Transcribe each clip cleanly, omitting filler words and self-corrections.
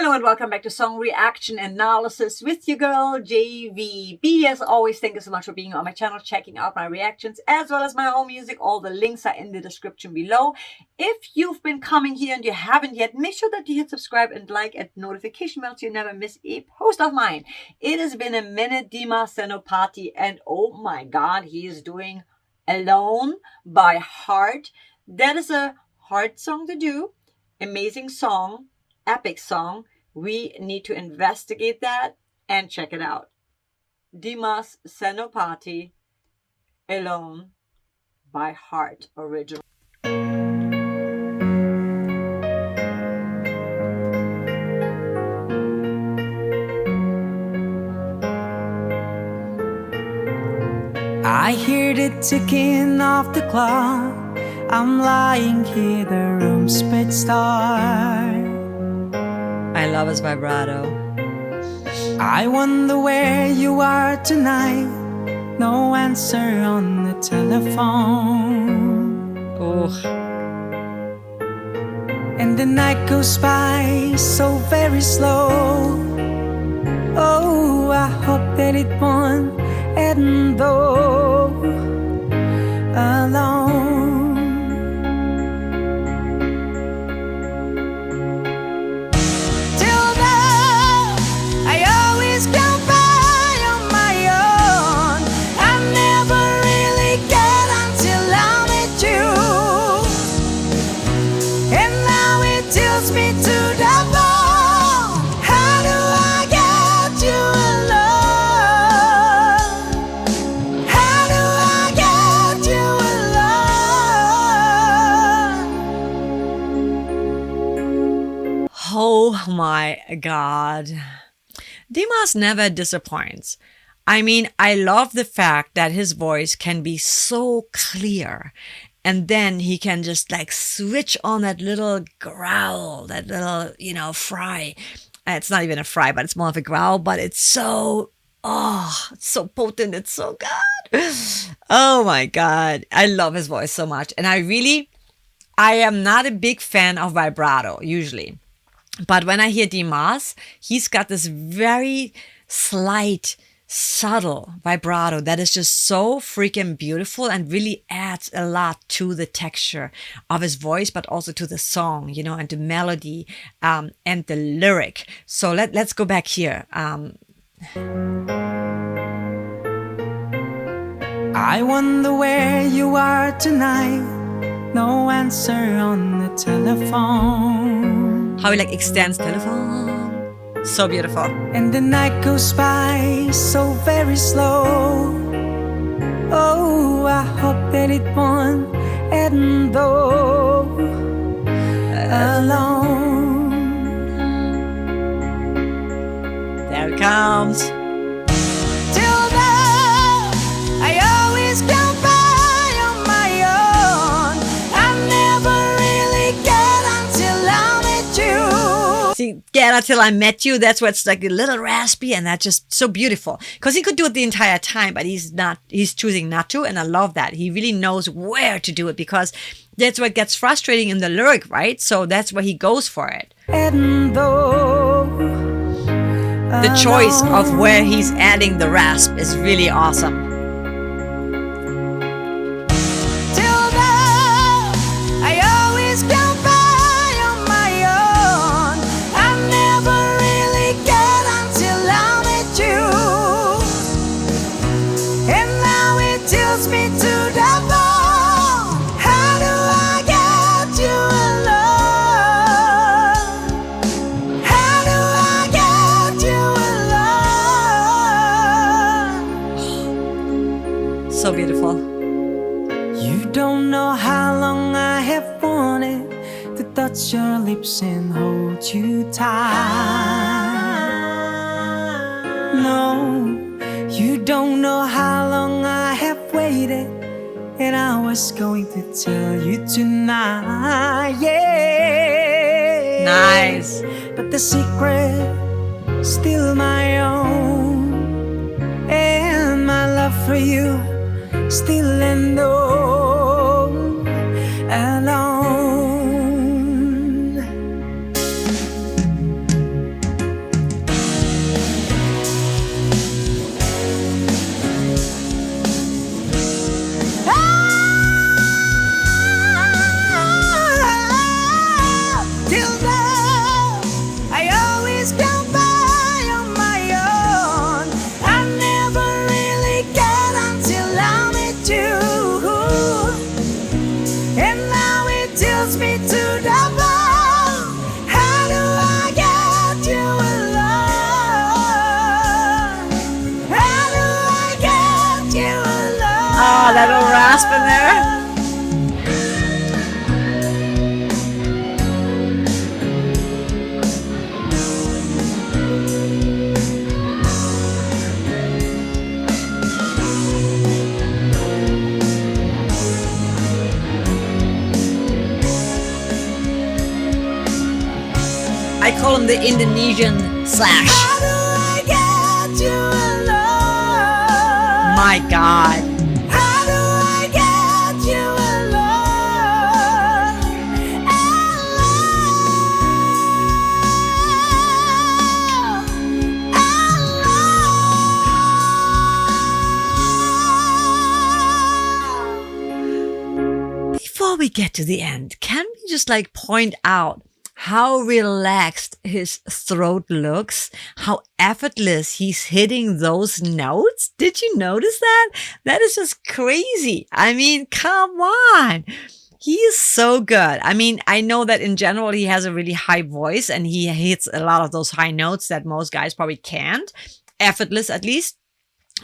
Hello and welcome back to Song Reaction Analysis with your girl JVB. As always, thank you so much for being on my channel, checking out my reactions as well as my own music. All the links are in the description below. If you've been coming here and you haven't yet, make sure that you hit subscribe and like and notification bell so you never miss a post of mine. It has been a minute, DIMAS SENOPATI, and oh my god, he is doing Alone by Heart. That is a hard song to do. Amazing song. Epic song. We need to investigate that and check it out. DIMAS SENOPATI, Alone by Heart original. I hear the ticking of the clock. I'm lying here, the room's pitch dark. I love his vibrato. I wonder where you are tonight. No answer on the telephone. Oh. And the night goes by so very slow. Oh, I hope that it won't end though. Alone. Oh my god. DIMAS never disappoints. I mean, I love the fact that his voice can be so clear. And then he can just like switch on that little growl, that little, fry. It's not even a fry, but it's more of a growl, but it's so, it's so potent. It's so good. Oh my god. I love his voice so much. And I am not a big fan of vibrato usually. But when I hear DIMAS, he's got this very slight, subtle vibrato that is just so freaking beautiful and really adds a lot to the texture of his voice, but also to the song, and the melody and the lyric. So let's go back here. I wonder where you are tonight. No answer on the telephone. How he like extends telephone. So beautiful. And the night goes by so very slow. Oh, I hope that it won't end though. Alone. There it comes. Till now, I always come by on my own. I never really get until I met you. See, get until I met you. That's what's like a little raspy, and that's just so beautiful. Because he could do it the entire time, but he's choosing not to, and I love that. He really knows where to do it because that's what gets frustrating in the lyric, right? So that's where he goes for it. And though the choice of where he's adding the rasp is really awesome. till now, I always come by on my own. I never really get until I met you. And now it tilts me to the bone. How do I get you alone? How do I get you alone? So beautiful. You don't know how long I have wanted to touch your lips and hold you tight. No, you don't know how long I have waited, and I was going to tell you tonight. Yeah. Nice. But the secret still my own, and my love for you still and alone. that little rasp in there. I call him the Indonesian Slash. How do I get you alone? My God. How do I get you alone? Before we get to the end, can we just like point out how relaxed his throat looks, how effortless he's hitting those notes? Did you notice that? That is just crazy. I mean, come on. He is so good. I mean, I know that in general, he has a really high voice and he hits a lot of those high notes that most guys probably can't. Effortless, at least.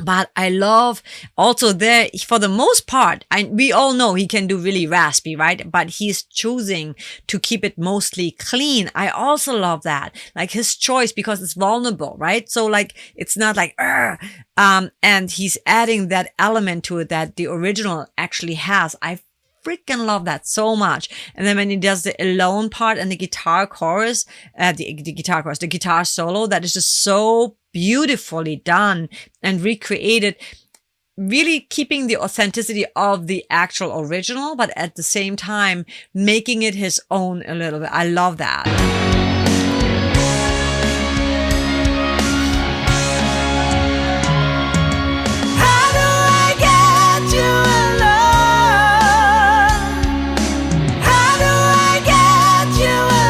But I love also there, for the most part, we all know he can do really raspy, right? But he's choosing to keep it mostly clean. I also love that. Like his choice, because it's vulnerable, right? So like, it's not like, and he's adding that element to it that the original actually has. I freaking love that so much. And then when he does the alone part and the guitar chorus, the guitar solo, that is just so beautifully done and recreated, really keeping the authenticity of the actual original, but at the same time, making it his own a little bit. I love that. How do I get you alone? How do I get you alone?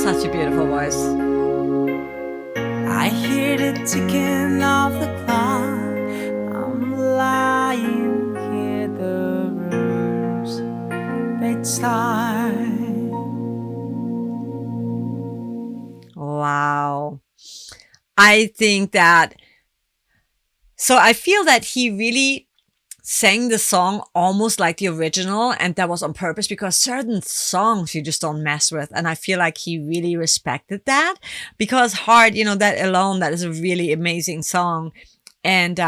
Such a beautiful voice. I hear the ticking of the clock. I'm lying here, the rooms bedside. Wow. I think that, so I feel that he really sang the song almost like the original, and that was on purpose because certain songs you just don't mess with. And I feel like he really respected that, because Heart, you know, that alone, that is a really amazing song. And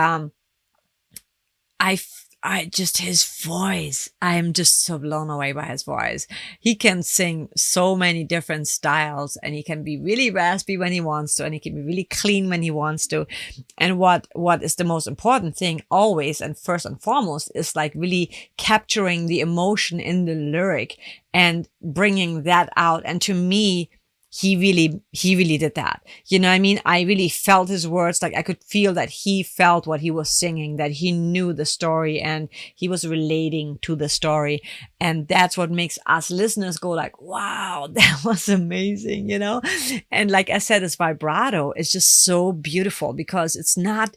I just, his voice, I'm just so blown away by his voice. He can sing so many different styles, and he can be really raspy when he wants to, and he can be really clean when he wants to. And what is the most important thing always, and first and foremost, is like really capturing the emotion in the lyric and bringing that out. And to me, he really did that. You know what I mean? I really felt his words. Like I could feel that he felt what he was singing, that he knew the story and he was relating to the story. And that's what makes us listeners go like, wow, that was amazing, you know? And like I said, his vibrato is just so beautiful because it's not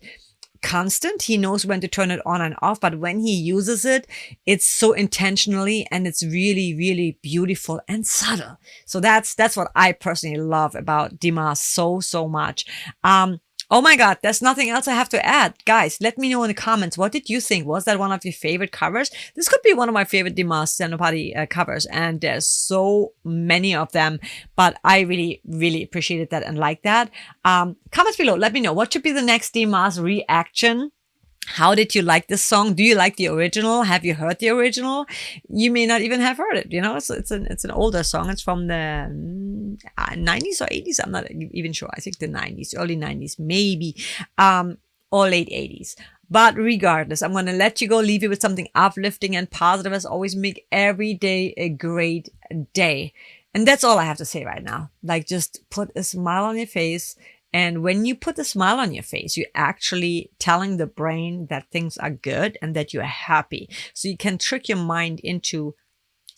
constant. He knows when to turn it on and off, but when he uses it, it's so intentionally and it's really, really beautiful and subtle. So that's what I personally love about Dimas so much. Oh my God, there's nothing else I have to add. Guys, let me know in the comments. What did you think? Was that one of your favorite covers? This could be one of my favorite Dimas Senopati covers, and there's so many of them, but I really, really appreciated that and like that. Comments below, let me know what should be the next Dimas reaction. How did you like this song? Do you like the original? Have you heard the original? You may not even have heard it. You know, it's an older song. It's from the 90s or 80s. I'm not even sure. I think the 90s, early 90s, maybe, or late 80s. But regardless, I'm going to let you go, leave you with something uplifting and positive. As always, make every day a great day. And that's all I have to say right now. Like, just put a smile on your face. And when you put a smile on your face, you're actually telling the brain that things are good and that you're happy. So you can trick your mind into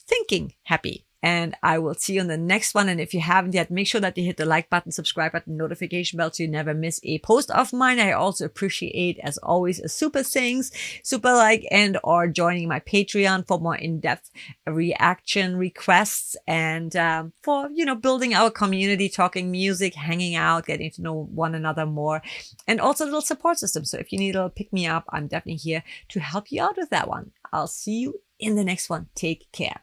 thinking happy And I will see you on the next one. And if you haven't yet, make sure that you hit the like button, subscribe button, notification bell so you never miss a post of mine. I also appreciate, as always, a super thanks, super like, and or joining my Patreon for more in-depth reaction requests and for, building our community, talking music, hanging out, getting to know one another more, and also a little support system. So if you need a little pick me up, I'm definitely here to help you out with that one. I'll see you in the next one. Take care.